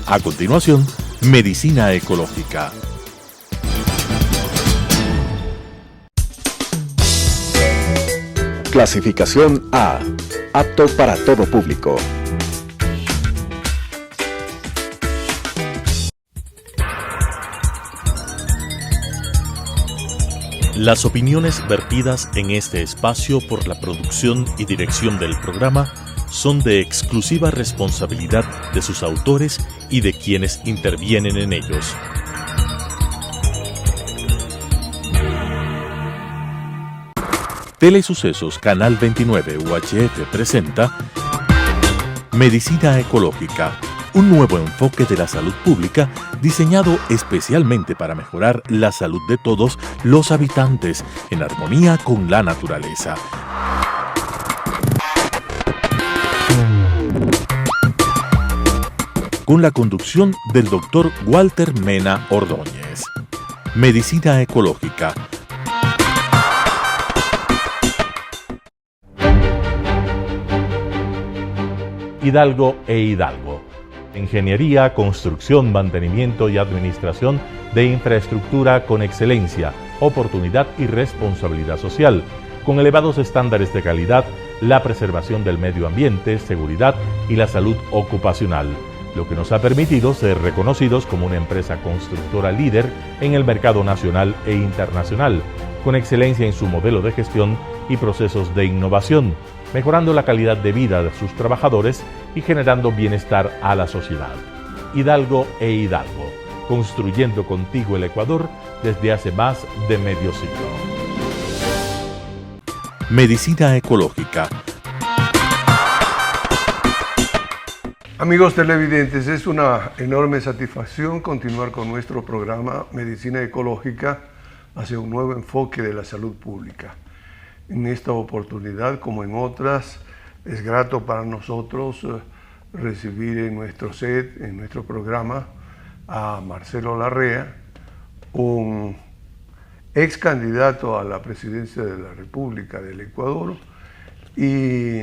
A continuación, Medicina Ecológica. Clasificación A. Apto para todo público. Las opiniones vertidas en este espacio por la producción y dirección del programa son de exclusiva responsabilidad de sus autores y de quienes intervienen en ellos. Telesucesos Canal 29 UHF presenta Medicina Ecológica, un nuevo enfoque de la salud pública diseñado especialmente para mejorar la salud de todos los habitantes en armonía con la naturaleza. Con la conducción del Dr. Walter Mena Ordóñez. Medicina Ecológica. Hidalgo e Hidalgo. Ingeniería, construcción, mantenimiento y administración de infraestructura con excelencia, oportunidad y responsabilidad social, con elevados estándares de calidad, la preservación del medio ambiente, seguridad y la salud ocupacional, lo que nos ha permitido ser reconocidos como una empresa constructora líder en el mercado nacional e internacional, con excelencia en su modelo de gestión y procesos de innovación, mejorando la calidad de vida de sus trabajadores y generando bienestar a la sociedad. Hidalgo e Hidalgo, construyendo contigo el Ecuador desde hace más de medio siglo. Medicina Ecológica. Amigos televidentes, es una enorme satisfacción continuar con nuestro programa Medicina Ecológica hacia un nuevo enfoque de la salud pública. En esta oportunidad, como en otras, es grato para nosotros recibir en nuestro set, en nuestro programa, a Marcelo Larrea, un ex candidato a la presidencia de la República del Ecuador y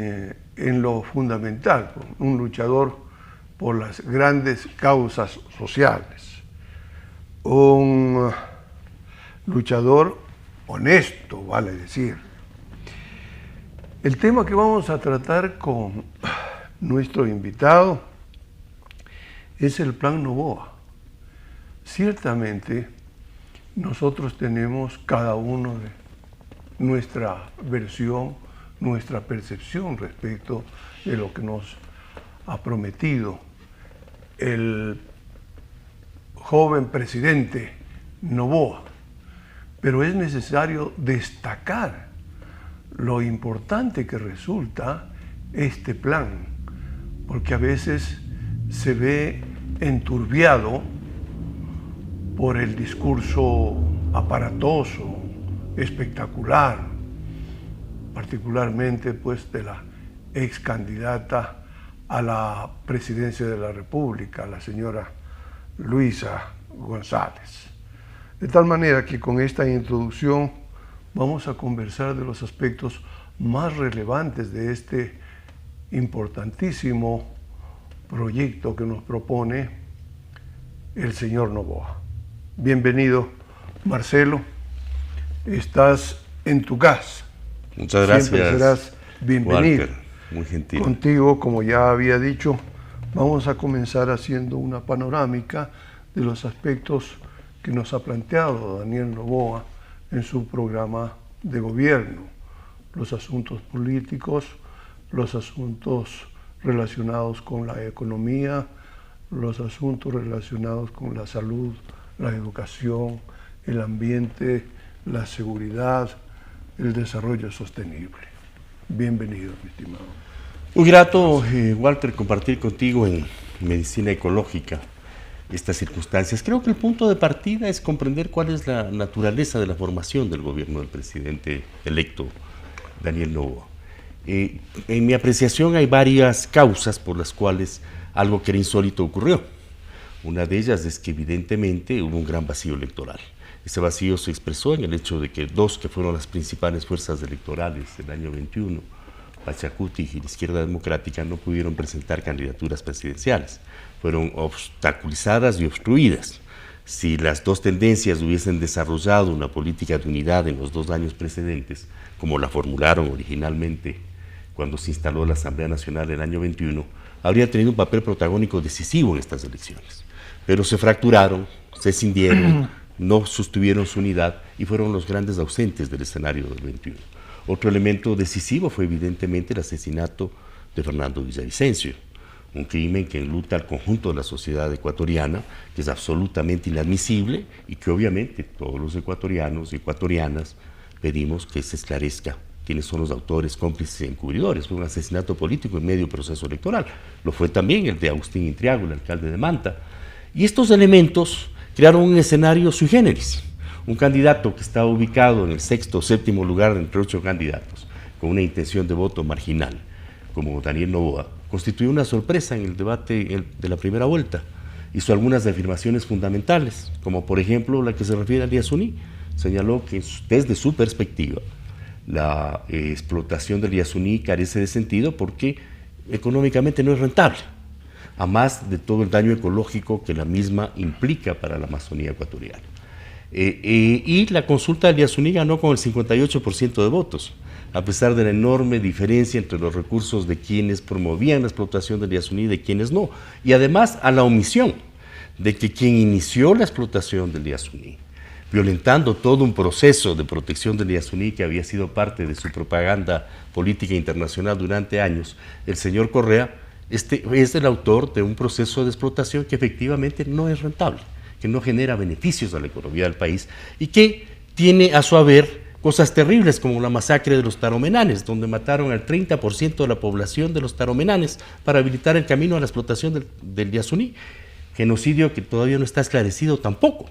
en lo fundamental, un luchador por las grandes causas sociales, un luchador honesto, vale decir. El tema que vamos a tratar con nuestro invitado es el Plan Noboa. Ciertamente, nosotros tenemos cada uno de nuestra versión, nuestra percepción respecto de lo que nos ha prometido el joven presidente Noboa. Pero es necesario destacar lo importante que resulta este plan, porque a veces se ve enturbiado por el discurso aparatoso, espectacular, particularmente pues de la ex candidata a la presidencia de la República, la señora Luisa González. De tal manera que con esta introducción vamos a conversar de los aspectos más relevantes de este importantísimo proyecto que nos propone el señor Noboa. Bienvenido, Marcelo. Estás en tu casa. Muchas gracias. Siempre serás bienvenido. Walter, muy gentil. Contigo, como ya había dicho, vamos a comenzar haciendo una panorámica de los aspectos que nos ha planteado Daniel Noboa en su programa de gobierno, los asuntos políticos, los asuntos relacionados con la economía, los asuntos relacionados con la salud, la educación, el ambiente, la seguridad, el desarrollo sostenible. Bienvenido, mi estimado. Muy grato, Walter, compartir contigo en Medicina Ecológica estas circunstancias. Creo que el punto de partida es comprender cuál es la naturaleza de la formación del gobierno del presidente electo Daniel Noboa. En mi apreciación hay varias causas por las cuales algo que era insólito ocurrió. Una de ellas es que evidentemente hubo un gran vacío electoral. Ese vacío se expresó en el hecho de que dos que fueron las principales fuerzas electorales del año 21, Pachacuti y la Izquierda Democrática, no pudieron presentar candidaturas presidenciales. fueron obstaculizadas y obstruidas. Si las dos tendencias hubiesen desarrollado una política de unidad en los 2 años precedentes, como la formularon originalmente cuando se instaló la Asamblea Nacional en el año 21, habrían tenido un papel protagónico decisivo en estas elecciones. Pero se fracturaron, se cindieron, no sostuvieron su unidad y fueron los grandes ausentes del escenario del 21. Otro elemento decisivo fue evidentemente el asesinato de Fernando Villavicencio, un crimen que enluta al conjunto de la sociedad ecuatoriana, que es absolutamente inadmisible y que obviamente todos los ecuatorianos y ecuatorianas pedimos que se esclarezca quiénes son los autores, cómplices y encubridores. Fue un asesinato político en medio proceso electoral. Lo fue también el de Agustín Intriago, el alcalde de Manta. Y estos elementos crearon un escenario sui generis. Un candidato que estaba ubicado en el 6º o 7º lugar entre 8 candidatos, con una intención de voto marginal, como Daniel Noboa, constituyó una sorpresa en el debate de la primera vuelta. Hizo algunas afirmaciones fundamentales, como por ejemplo la que se refiere a Elías Uní. Señaló que desde su perspectiva la explotación del Yasuní carece de sentido porque económicamente no es rentable, a más de todo el daño ecológico que la misma implica para la Amazonía ecuatoriana. Y la consulta del Yasuní ganó con el 58% de votos, a pesar de la enorme diferencia entre los recursos de quienes promovían la explotación del Yasuní y de quienes no, y además a la omisión de que quien inició la explotación del Yasuní, violentando todo un proceso de protección del Yasuní que había sido parte de su propaganda política internacional durante años, el señor Correa, es el autor de un proceso de explotación que efectivamente no es rentable, que no genera beneficios a la economía del país y que tiene a su haber cosas terribles como la masacre de los taromenanes, donde mataron al 30% de la población de los taromenanes para habilitar el camino a la explotación del Yasuní, genocidio que todavía no está esclarecido tampoco.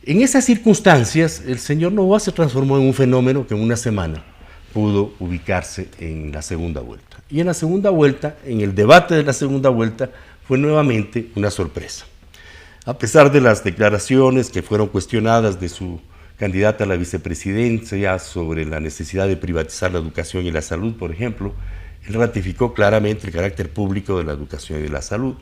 En esas circunstancias, el señor Noboa se transformó en un fenómeno que en una semana pudo ubicarse en la segunda vuelta. Y en la segunda vuelta, en el debate de la segunda vuelta, fue nuevamente una sorpresa. A pesar de las declaraciones que fueron cuestionadas de su candidata a la vicepresidencia sobre la necesidad de privatizar la educación y la salud, por ejemplo, él ratificó claramente el carácter público de la educación y de la salud.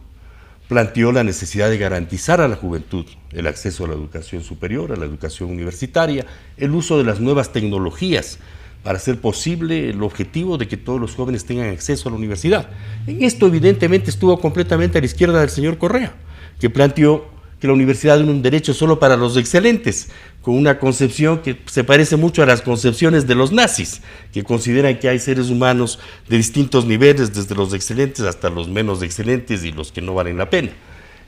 Planteó la necesidad de garantizar a la juventud el acceso a la educación superior, a la educación universitaria, el uso de las nuevas tecnologías para hacer posible el objetivo de que todos los jóvenes tengan acceso a la universidad. En esto evidentemente estuvo completamente a la izquierda del señor Correa, que planteó que la universidad es un derecho solo para los excelentes, con una concepción que se parece mucho a las concepciones de los nazis, que consideran que hay seres humanos de distintos niveles, desde los excelentes hasta los menos excelentes y los que no valen la pena,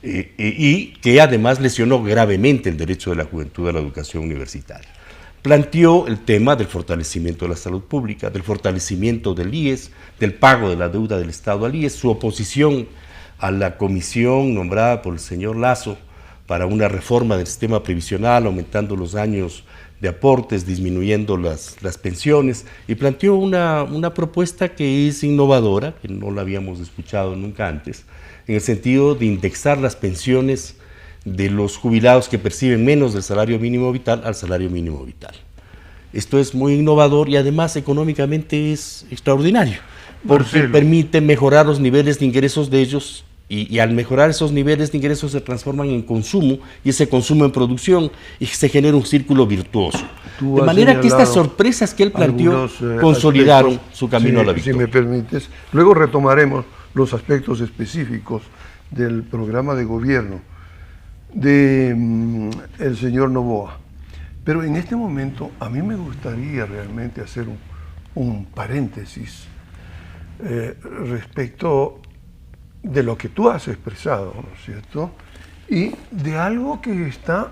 y que además lesionó gravemente el derecho de la juventud a la educación universitaria. Planteó el tema del fortalecimiento de la salud pública, del fortalecimiento del IES, del pago de la deuda del Estado al IES, su oposición a la comisión nombrada por el señor Lazo para una reforma del sistema previsional, aumentando los años de aportes, disminuyendo las pensiones, y planteó una propuesta que es innovadora, que no la habíamos escuchado nunca antes, en el sentido de indexar las pensiones de los jubilados que perciben menos del salario mínimo vital al salario mínimo vital. Esto es muy innovador y además económicamente es extraordinario, porque permite mejorar los niveles de ingresos de ellos. Y al mejorar esos niveles de ingresos se transforman en consumo y ese consumo en producción y se genera un círculo virtuoso. De manera que estas sorpresas que él planteó consolidaron su camino a la victoria. Si me permites, luego retomaremos los aspectos específicos del programa de gobierno del señor Noboa. Pero en este momento a mí me gustaría realmente hacer un paréntesis respecto de lo que tú has expresado, ¿no es cierto? Y de algo que está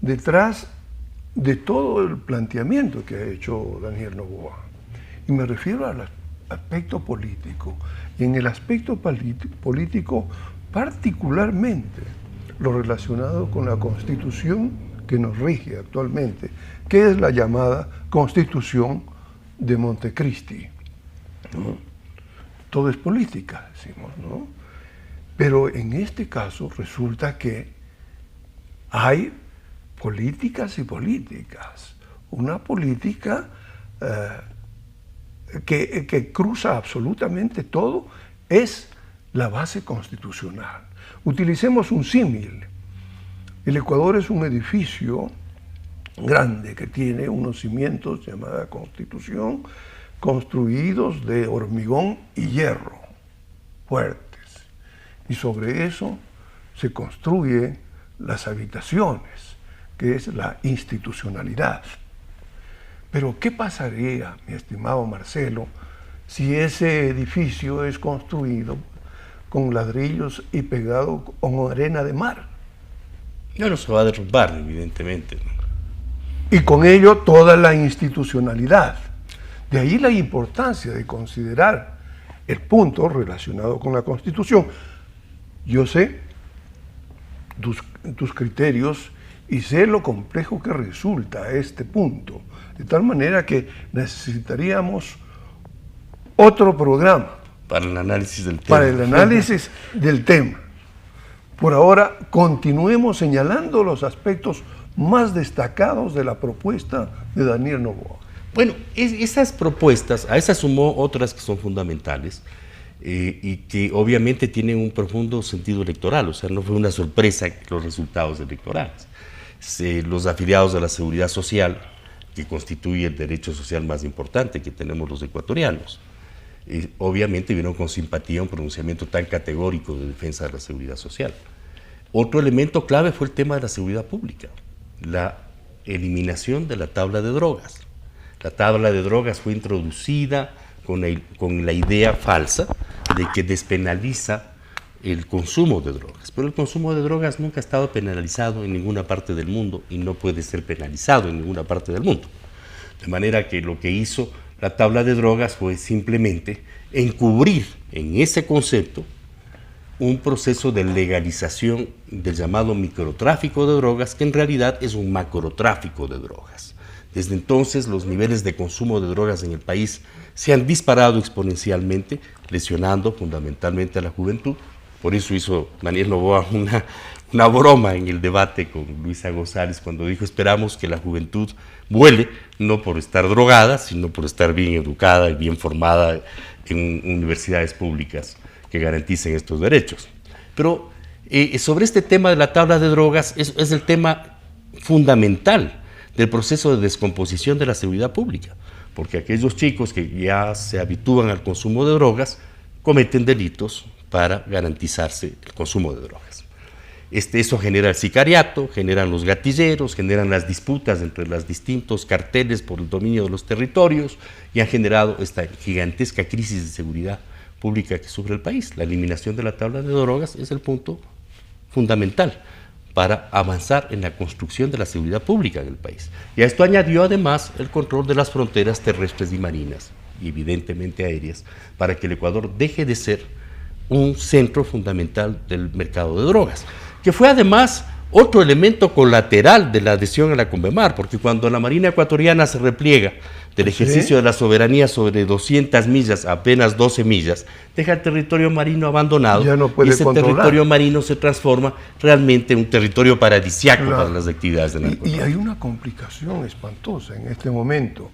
detrás de todo el planteamiento que ha hecho Daniel Noboa. Y me refiero al aspecto político. Y en el aspecto político, particularmente lo relacionado con la Constitución que nos rige actualmente, que es la llamada Constitución de Montecristi, ¿no? Todo es política, decimos, ¿no? Pero en este caso resulta que hay políticas y políticas. Una política que cruza absolutamente todo es la base constitucional. Utilicemos un símil. El Ecuador es un edificio grande que tiene unos cimientos llamada Constitución, construidos de hormigón y hierro, fuertes. Y sobre eso se construyen las habitaciones, que es la institucionalidad. Pero ¿qué pasaría, mi estimado Marcelo, si ese edificio es construido con ladrillos y pegado con arena de mar? No se va a derrumbar, evidentemente. Y con ello toda la institucionalidad. De ahí la importancia de considerar el punto relacionado con la Constitución. Yo sé tus criterios y sé lo complejo que resulta este punto, de tal manera que necesitaríamos otro programa para el análisis del tema. Para el análisis del tema. Por ahora, continuemos señalando los aspectos más destacados de la propuesta de Daniel Noboa. Bueno, esas propuestas, a esas sumó otras que son fundamentales y que obviamente tienen un profundo sentido electoral, o sea, no fue una sorpresa los resultados electorales. Los afiliados a la seguridad social, que constituye el derecho social más importante que tenemos los ecuatorianos, obviamente vieron con simpatía un pronunciamiento tan categórico de defensa de la seguridad social. Otro elemento clave fue el tema de la seguridad pública, la eliminación de la tabla de drogas. La tabla de drogas fue introducida con la idea falsa de que despenaliza el consumo de drogas, pero el consumo de drogas nunca ha estado penalizado en ninguna parte del mundo y no puede ser penalizado en ninguna parte del mundo. De manera que lo que hizo la tabla de drogas fue simplemente encubrir en ese concepto un proceso de legalización del llamado microtráfico de drogas, que en realidad es un macrotráfico de drogas. Desde entonces los niveles de consumo de drogas en el país se han disparado exponencialmente, lesionando fundamentalmente a la juventud. Por eso hizo Daniel Noboa una broma en el debate con Luisa González cuando dijo: esperamos que la juventud vuele, no por estar drogada, sino por estar bien educada y bien formada en universidades públicas que garanticen estos derechos. Pero sobre este tema de la tabla de drogas es el tema fundamental del proceso de descomposición de la seguridad pública, porque aquellos chicos que ya se habitúan al consumo de drogas cometen delitos para garantizarse el consumo de drogas. Eso genera el sicariato, generan los gatilleros, generan las disputas entre los distintos carteles por el dominio de los territorios y han generado esta gigantesca crisis de seguridad pública que sufre el país. La eliminación de la tabla de drogas es el punto fundamental para avanzar en la construcción de la seguridad pública en el país. Y a esto añadió además el control de las fronteras terrestres y marinas, y evidentemente aéreas, para que el Ecuador deje de ser un centro fundamental del mercado de drogas, que fue además otro elemento colateral de la adhesión a la Convemar, porque cuando la Marina ecuatoriana se repliega del ejercicio de la soberanía sobre 200 millas, apenas 12 millas, deja el territorio marino abandonado, y ese territorio marino se transforma realmente en un territorio paradisiaco para las actividades de narcotráfico. Y hay una complicación espantosa en este momento.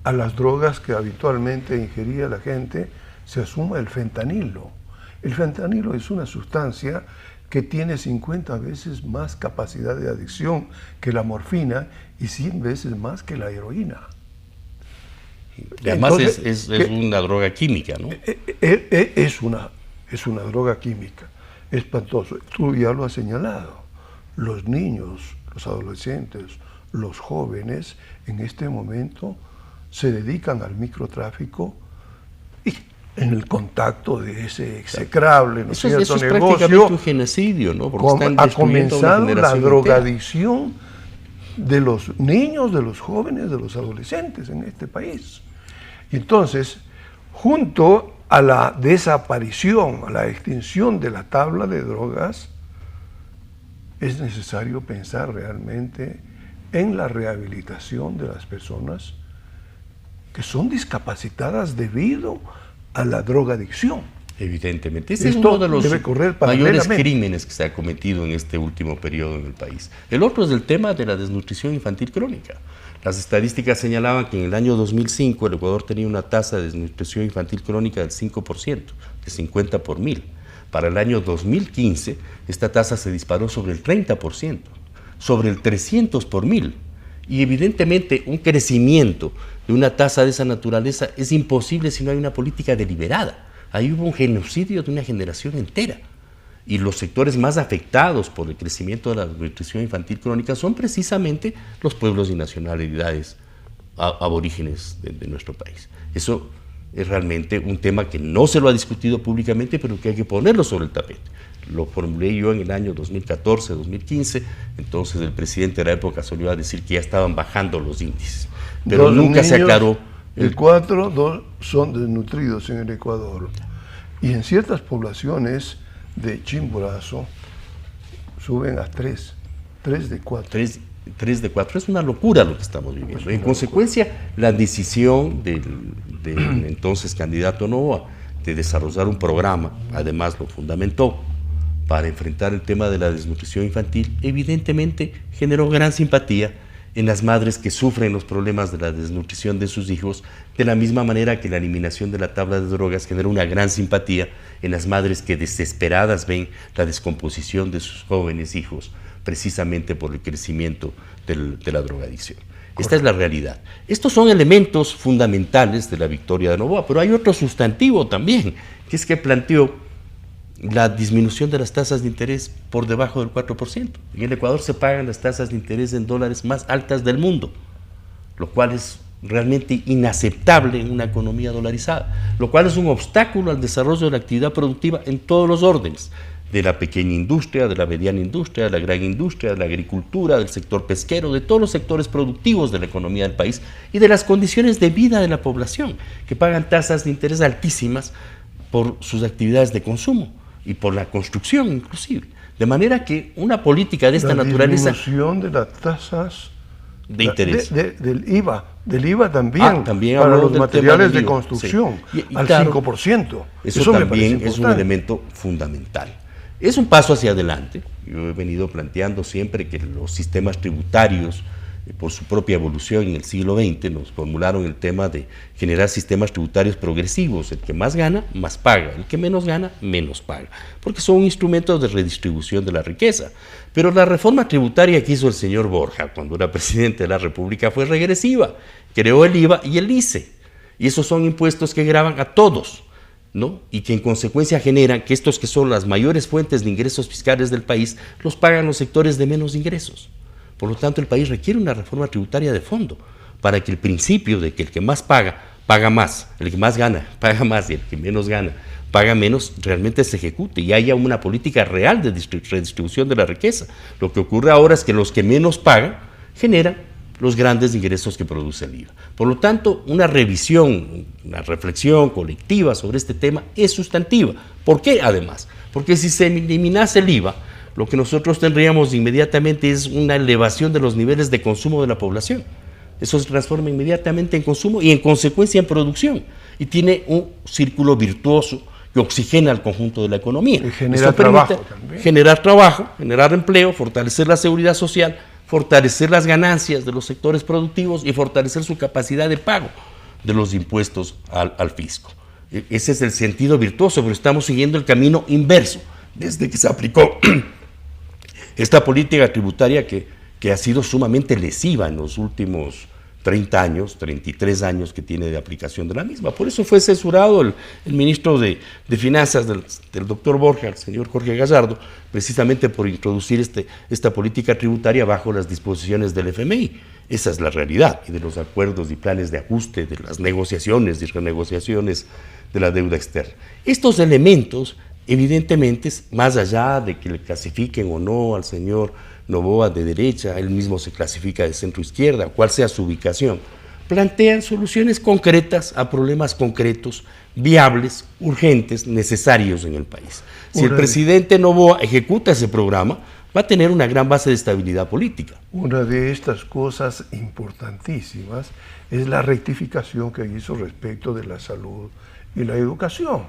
A las drogas que habitualmente ingería la gente se asuma el fentanilo. El fentanilo es una sustancia que tiene 50 veces más capacidad de adicción que la morfina y 100 veces más que la heroína. Y además es una droga química, ¿no? Es una droga química, espantoso. Tú ya lo has señalado. Los niños, los adolescentes, los jóvenes en este momento se dedican al microtráfico y en el contacto de ese execrable, ¿no es cierto?, eso es negocio, prácticamente un genocidio, ¿no? Porque ha comenzado la drogadicción de los niños, de los jóvenes, de los adolescentes en este país. Y entonces, junto a la desaparición, a la extinción de la tabla de drogas, es necesario pensar realmente en la rehabilitación de las personas que son discapacitadas debido a la drogadicción. Evidentemente, ese es uno de los mayores crímenes que se ha cometido en este último periodo en el país. El otro es el tema de la desnutrición infantil crónica. Las estadísticas señalaban que en el año 2005 el Ecuador tenía una tasa de desnutrición infantil crónica del 5%, de 50 por 1000. Para el año 2015, esta tasa se disparó sobre el 30%, sobre el 300 por mil. Y evidentemente un crecimiento de una tasa de esa naturaleza es imposible si no hay una política deliberada. Ahí hubo un genocidio de una generación entera. Y los sectores más afectados por el crecimiento de la desnutrición infantil crónica son precisamente los pueblos y nacionalidades aborígenes de nuestro país. Eso es realmente un tema que no se lo ha discutido públicamente, pero que hay que ponerlo sobre el tapete. Lo formulé yo en el año 2014, 2015, entonces el presidente de la época solía decir que ya estaban bajando los índices, pero nunca se aclaró. El 4, 2 son desnutridos en el Ecuador, y en ciertas poblaciones de Chimborazo suben a 3 de 4. 3 de 4, es una locura lo que estamos viviendo. En consecuencia, la decisión del entonces candidato Noboa de desarrollar un programa, además lo fundamentó, para enfrentar el tema de la desnutrición infantil, evidentemente generó gran simpatía en las madres que sufren los problemas de la desnutrición de sus hijos, de la misma manera que la eliminación de la tabla de drogas generó una gran simpatía en las madres que desesperadas ven la descomposición de sus jóvenes hijos, precisamente por el crecimiento de la drogadicción. Esta es la realidad. Estos son elementos fundamentales de la victoria de Noboa, pero hay otro sustantivo también, que es que planteó la disminución de las tasas de interés por debajo del 4%. En el Ecuador se pagan las tasas de interés en dólares más altas del mundo, lo cual es realmente inaceptable en una economía dolarizada, lo cual es un obstáculo al desarrollo de la actividad productiva en todos los órdenes, de la pequeña industria, de la mediana industria, de la gran industria, de la agricultura, del sector pesquero, de todos los sectores productivos de la economía del país y de las condiciones de vida de la población, que pagan tasas de interés altísimas por sus actividades de consumo y por la construcción inclusive. De manera que una política de esta naturaleza... La disminución de las tasas de interés. Del IVA también, también para los materiales de IVA, construcción, sí. Y al claro, 5%. Eso también es un elemento fundamental. Es un paso hacia adelante. Yo he venido planteando siempre que los sistemas tributarios, por su propia evolución en el siglo XX, nos formularon el tema de generar sistemas tributarios progresivos. El que más gana, más paga. El que menos gana, menos paga. Porque son instrumentos de redistribución de la riqueza. Pero la reforma tributaria que hizo el señor Borja cuando era presidente de la República fue regresiva. Creó el IVA y el ICE. Y esos son impuestos que gravan a todos, ¿no? Y que en consecuencia generan que estos que son las mayores fuentes de ingresos fiscales del país, los pagan los sectores de menos ingresos. Por lo tanto, el país requiere una reforma tributaria de fondo para que el principio de que el que más paga, paga más, el que más gana, paga más y el que menos gana, paga menos, realmente se ejecute y haya una política real de redistribución de la riqueza. Lo que ocurre ahora es que los que menos pagan generan los grandes ingresos que produce el IVA. Por lo tanto, una revisión, una reflexión colectiva sobre este tema es sustantiva. ¿Por qué además? Porque si se eliminase el IVA, lo que nosotros tendríamos inmediatamente es una elevación de los niveles de consumo de la población. Eso se transforma inmediatamente en consumo y en consecuencia en producción. Y tiene un círculo virtuoso que oxigena al conjunto de la economía. Y genera trabajo también. Generar trabajo, generar empleo, fortalecer la seguridad social, fortalecer las ganancias de los sectores productivos y fortalecer su capacidad de pago de los impuestos al fisco. Ese es el sentido virtuoso, pero estamos siguiendo el camino inverso. Desde que se aplicó esta política tributaria que ha sido sumamente lesiva en los últimos 30 años, 33 años que tiene de aplicación de la misma. Por eso fue censurado el ministro de Finanzas del doctor Borja, el señor Jorge Gallardo, precisamente por introducir esta política tributaria bajo las disposiciones del FMI. Esa es la realidad, y de los acuerdos y planes de ajuste, de las negociaciones y renegociaciones de la deuda externa. Estos elementos, evidentemente, más allá de que le clasifiquen o no al señor Noboa de derecha, él mismo se clasifica de centro-izquierda, cuál sea su ubicación, plantean soluciones concretas a problemas concretos, viables, urgentes, necesarios en el país. Si el presidente Noboa ejecuta ese programa, va a tener una gran base de estabilidad política. Una de estas cosas importantísimas es la rectificación que hizo respecto de la salud y la educación.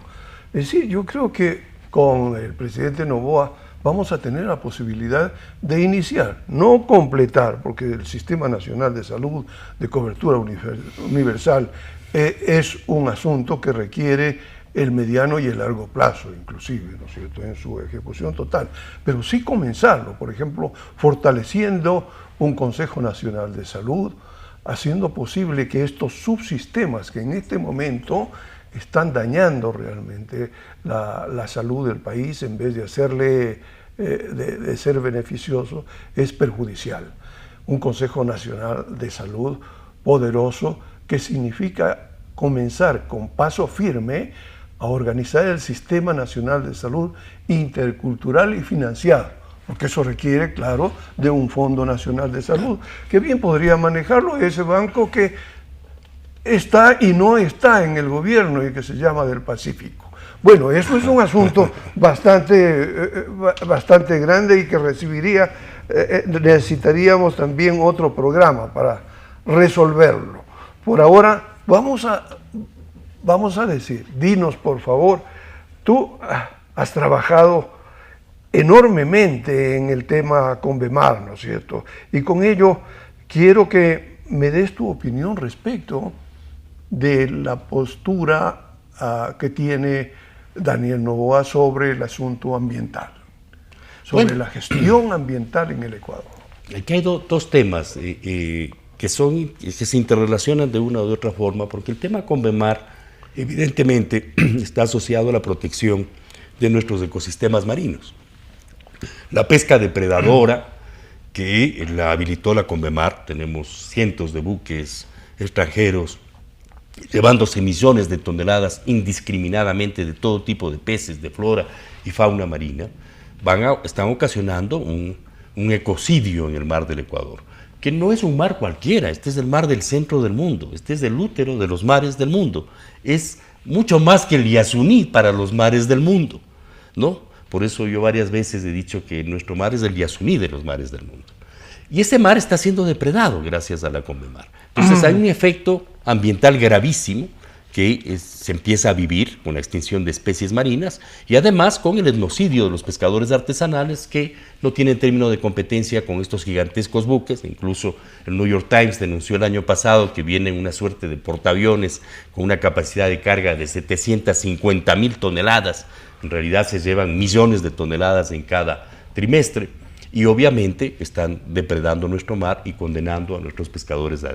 Es decir, yo creo que con el presidente Noboa vamos a tener la posibilidad de iniciar, no completar, porque el Sistema Nacional de Salud de Cobertura Universal es un asunto que requiere el mediano y el largo plazo, inclusive, ¿no es cierto?, en su ejecución total. Pero sí comenzarlo, por ejemplo, fortaleciendo un Consejo Nacional de Salud, haciendo posible que estos subsistemas que en este momento están dañando realmente la salud del país, en vez de hacerle, de ser beneficioso, es perjudicial. Un Consejo Nacional de Salud poderoso que significa comenzar con paso firme a organizar el Sistema Nacional de Salud intercultural y financiado, porque eso requiere, claro, de un Fondo Nacional de Salud, que bien podría manejarlo ese banco que está y no está en el gobierno y que se llama del Pacífico. Bueno, eso es un asunto bastante grande y que necesitaríamos también otro programa para resolverlo. Por ahora, vamos a decir, dinos por favor, tú has trabajado enormemente en el tema Convemar, ¿no es cierto? Y con ello quiero que me des tu opinión respecto de la postura que tiene Daniel Noboa sobre el asunto ambiental, sobre la gestión ambiental en el Ecuador. Aquí hay dos temas que se interrelacionan de una u otra forma, porque el tema Convemar evidentemente está asociado a la protección de nuestros ecosistemas marinos. La pesca depredadora, que la habilitó la Convemar, tenemos cientos de buques extranjeros llevándose millones de toneladas indiscriminadamente de todo tipo de peces, de flora y fauna marina, están ocasionando un ecocidio en el mar del Ecuador, que no es un mar cualquiera, este es el mar del centro del mundo, este es el útero de los mares del mundo, es mucho más que el Yasuní para los mares del mundo, ¿no? Por eso yo varias veces he dicho que nuestro mar es el Yasuní de los mares del mundo. Y ese mar está siendo depredado gracias a la Convemar. Entonces hay un efecto ambiental gravísimo que se empieza a vivir con la extinción de especies marinas y además con el etnocidio de los pescadores artesanales que no tienen término de competencia con estos gigantescos buques. Incluso el New York Times denunció el año pasado que vienen una suerte de portaaviones con una capacidad de carga de 750,000 toneladas. En realidad se llevan millones de toneladas en cada trimestre. Y obviamente están depredando nuestro mar y condenando a nuestros pescadores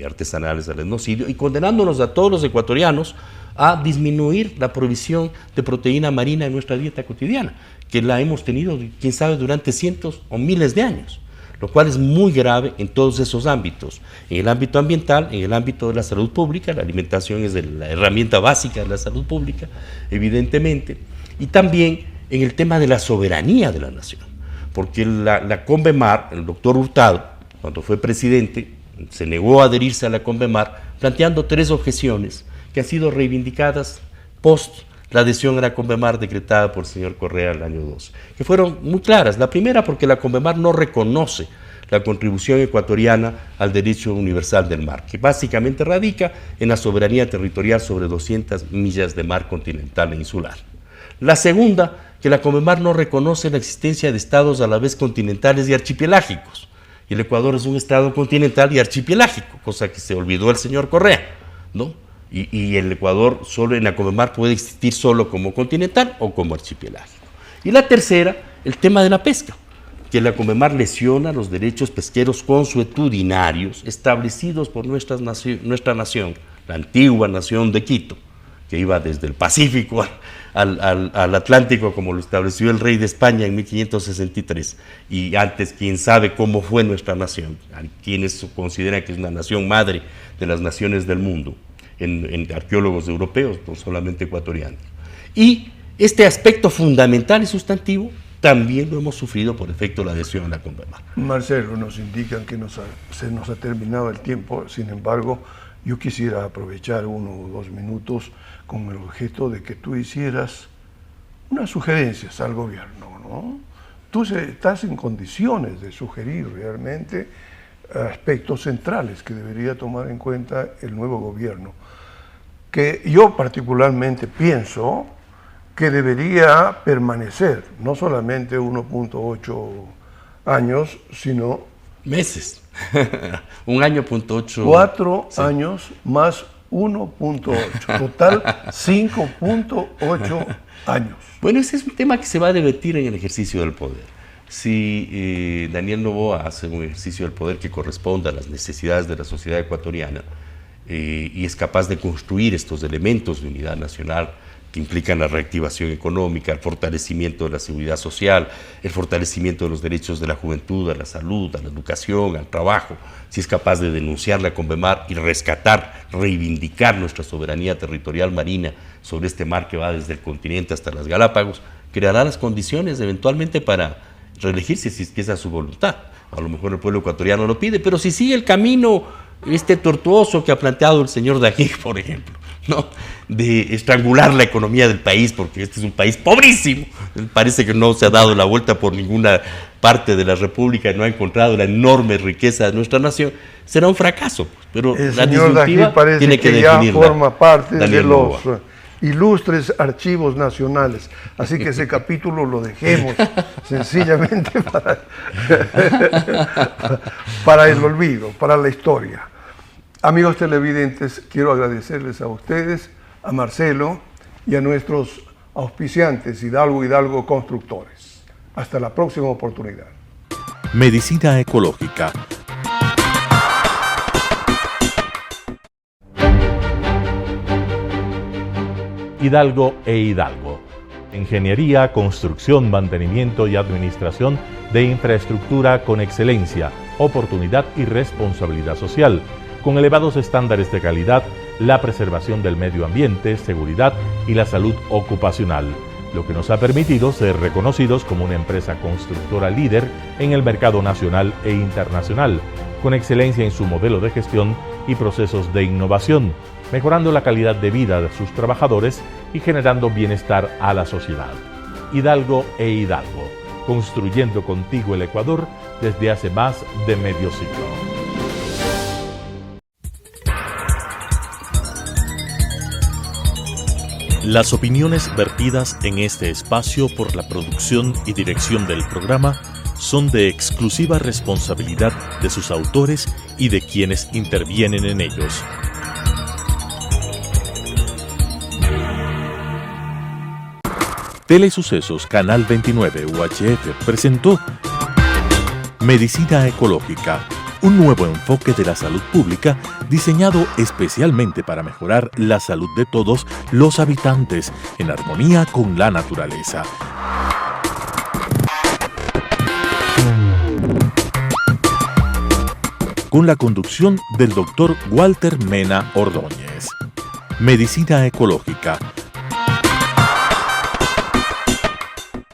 artesanales al etnocidio y condenándonos a todos los ecuatorianos a disminuir la provisión de proteína marina en nuestra dieta cotidiana, que la hemos tenido, quién sabe, durante cientos o miles de años, lo cual es muy grave en todos esos ámbitos. En el ámbito ambiental, en el ámbito de la salud pública, la alimentación es la herramienta básica de la salud pública, evidentemente, y también en el tema de la soberanía de la nación. Porque la Convemar, el doctor Hurtado, cuando fue presidente, se negó a adherirse a la Convemar, planteando 3 objeciones que han sido reivindicadas post la adhesión a la Convemar decretada por el señor Correa el año 2, que fueron muy claras. La primera, porque la Convemar no reconoce la contribución ecuatoriana al derecho universal del mar, que básicamente radica en la soberanía territorial sobre 200 millas de mar continental e insular. La segunda, que la Convemar no reconoce la existencia de estados a la vez continentales y archipelágicos. Y el Ecuador es un estado continental y archipelágico, cosa que se olvidó el señor Correa, ¿no? Y el Ecuador solo en la Convemar puede existir solo como continental o como archipelágico. Y la tercera, el tema de la pesca, que la Convemar lesiona los derechos pesqueros consuetudinarios establecidos por nuestra nación, la antigua nación de Quito, que iba desde el Pacífico al Atlántico, como lo estableció el rey de España en 1563. Y antes, quién sabe cómo fue nuestra nación. Hay quienes consideran que es una nación madre de las naciones del mundo, en arqueólogos europeos, no solamente ecuatorianos. Y este aspecto fundamental y sustantivo también lo hemos sufrido por efecto de la adhesión a la Convemar. Marcelo, nos indican que se nos ha terminado el tiempo, sin embargo, yo quisiera aprovechar 1 o 2 minutos con el objeto de que tú hicieras unas sugerencias al gobierno, ¿no? Tú estás en condiciones de sugerir realmente aspectos centrales que debería tomar en cuenta el nuevo gobierno, que yo particularmente pienso que debería permanecer, no solamente 1.8 años, sino... meses. 1 año, 8. 4 años más 1.8. Total 5.8 años. Bueno, ese es un tema que se va a debatir en el ejercicio del poder. Si Daniel Noboa hace un ejercicio del poder que corresponda a las necesidades de la sociedad ecuatoriana y es capaz de construir estos elementos de unidad nacional que implican la reactivación económica, el fortalecimiento de la seguridad social, el fortalecimiento de los derechos de la juventud, a la salud, a la educación, al trabajo, si es capaz de denunciar la Convemar y rescatar, reivindicar nuestra soberanía territorial marina sobre este mar que va desde el continente hasta las Galápagos, creará las condiciones eventualmente para reelegirse si es que esa es su voluntad. A lo mejor el pueblo ecuatoriano lo pide, pero si sigue el camino tortuoso que ha planteado el señor Daguig, por ejemplo, ¿no?, de estrangular la economía del país, porque este es un país pobrísimo, parece que no se ha dado la vuelta por ninguna parte de la República, no ha encontrado la enorme riqueza de nuestra nación, será un fracaso, pero el la señor disyuntiva parece tiene que ya definirla forma parte Daniel de los Noboa. ilustres archivos nacionales, así que ese capítulo lo dejemos sencillamente para el olvido, para la historia. Amigos televidentes, quiero agradecerles a ustedes, a Marcelo y a nuestros auspiciantes Hidalgo Constructores. Hasta la próxima oportunidad. Medicina ecológica. Hidalgo e Hidalgo. Ingeniería, construcción, mantenimiento y administración de infraestructura con excelencia, oportunidad y responsabilidad social, con elevados estándares de calidad, la preservación del medio ambiente, seguridad y la salud ocupacional, lo que nos ha permitido ser reconocidos como una empresa constructora líder en el mercado nacional e internacional, con excelencia en su modelo de gestión y procesos de innovación, mejorando la calidad de vida de sus trabajadores y generando bienestar a la sociedad. Hidalgo e Hidalgo, construyendo contigo el Ecuador desde hace más de medio siglo. Las opiniones vertidas en este espacio por la producción y dirección del programa son de exclusiva responsabilidad de sus autores y de quienes intervienen en ellos. Telesucesos Canal 29 UHF presentó Medicina Ecológica, un nuevo enfoque de la salud pública diseñado especialmente para mejorar la salud de todos los habitantes en armonía con la naturaleza. Con la conducción del Dr. Walter Mena Ordóñez. Medicina Ecológica,